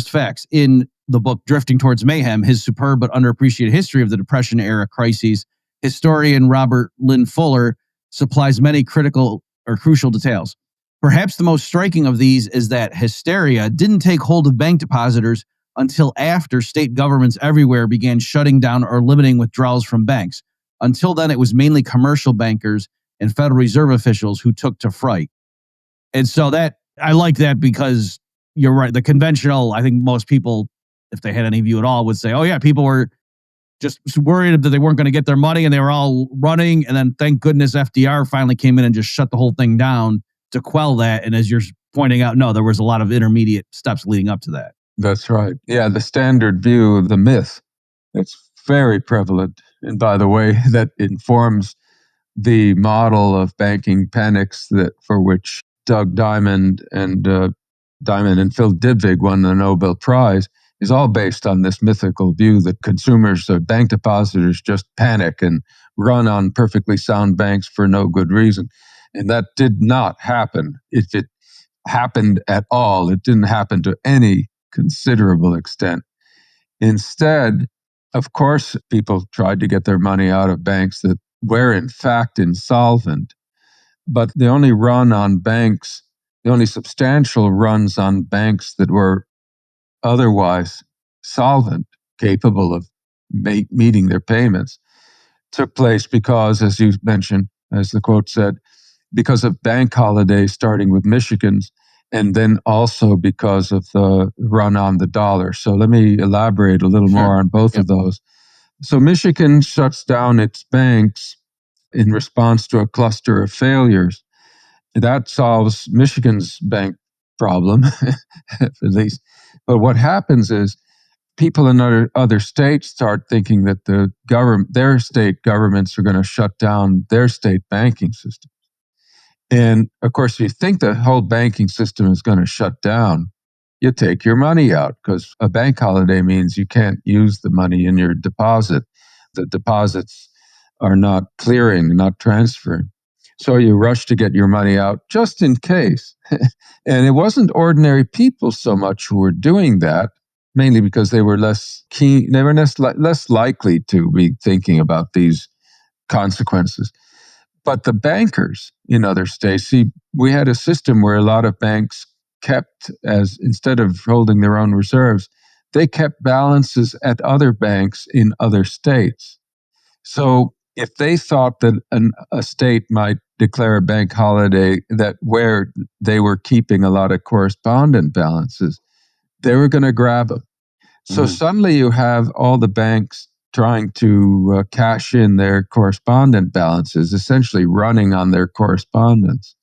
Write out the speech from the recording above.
facts. In the book Drifting Towards Mayhem, his superb but underappreciated history of the Depression-era crises, historian Robert Lynn Fuller supplies many critical or crucial details. Perhaps the most striking of these is that hysteria didn't take hold of bank depositors until after state governments everywhere began shutting down or limiting withdrawals from banks. Until then, it was mainly commercial bankers and Federal Reserve officials who took to fright. And so that, I like that because you're right. The conventional, I think most people, if they had any view at all, would say, oh yeah, people were just worried that they weren't going to get their money and they were all running. And then thank goodness FDR finally came in and just shut the whole thing down to quell that. And as you're pointing out, no, there was a lot of intermediate steps leading up to that. That's right. Yeah, the standard view, the myth, it's very prevalent. And by the way, that informs the model of banking panics that for which Doug Diamond and Phil Dybvig won the Nobel Prize is all based on this mythical view that consumers or bank depositors just panic and run on perfectly sound banks for no good reason. And that did not happen. If it happened at all, it didn't happen to any considerable extent. Instead, of course, people tried to get their money out of banks that were in fact insolvent, but the only substantial runs on banks that were otherwise solvent, capable of meeting their payments, took place because, as you mentioned, as the quote said, because of bank holidays starting with Michigan's, and then also because of the run on the dollar. So let me elaborate a little more on both of those. So Michigan shuts down its banks in response to a cluster of failures. That solves Michigan's bank problem, at least. But what happens is people in other states start thinking that their state governments are going to shut down their state banking system. And of course, if you think the whole banking system is going to shut down, you take your money out because a bank holiday means you can't use the money in your deposit. The deposits are not clearing, not transferring. So you rush to get your money out just in case. And it wasn't ordinary people so much who were doing that, mainly because they were less keen, they were less likely to be thinking about these consequences. But the bankers in other states, see, we had a system where a lot of banks kept, instead of holding their own reserves, they kept balances at other banks in other states. So if they thought that a state might declare a bank holiday where they were keeping a lot of correspondent balances, they were going to grab them. So suddenly you have all the banks trying to cash in their correspondent balances, essentially running on their correspondence.